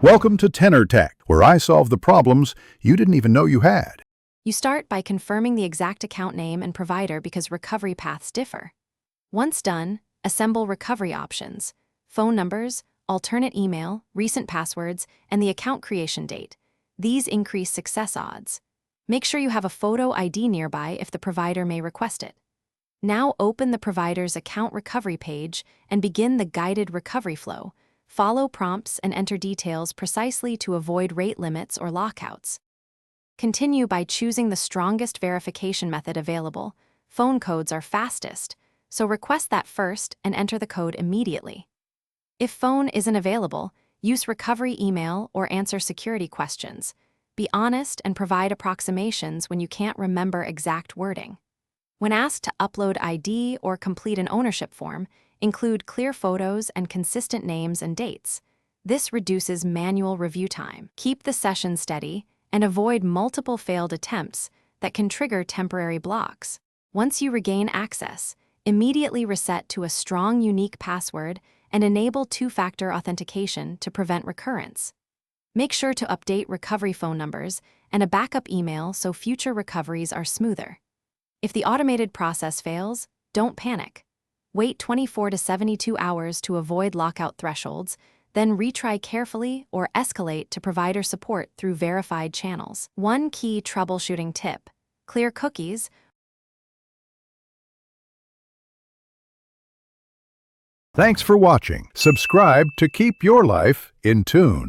Welcome to Tenor Tech, where I solve the problems you didn't even know you had. You start by confirming the exact account name and provider because recovery paths differ. Once done, assemble recovery options, phone numbers, alternate email, recent passwords, and the account creation date. These increase success odds. Make sure you have a photo ID nearby if the provider may request it. Now open the provider's account recovery page and begin the guided recovery flow. Follow prompts and enter details precisely to avoid rate limits or lockouts. Continue by choosing the strongest verification method available. Phone codes are fastest, so request that first and enter the code immediately. If phone isn't available, use recovery email or answer security questions. Be honest and provide approximations when you can't remember exact wording. When asked to upload ID or complete an ownership form, include clear photos and consistent names and dates. This reduces manual review time. Keep the session steady and avoid multiple failed attempts that can trigger temporary blocks. Once you regain access, immediately reset to a strong, unique password and enable two-factor authentication to prevent recurrence. Make sure to update recovery phone numbers and a backup email so future recoveries are smoother. If the automated process fails, don't panic. Wait 24 to 72 hours to avoid lockout thresholds, then retry carefully or escalate to provider support through verified channels. One key troubleshooting tip: clear cookies. Thanks for watching. Subscribe to keep your life in tune.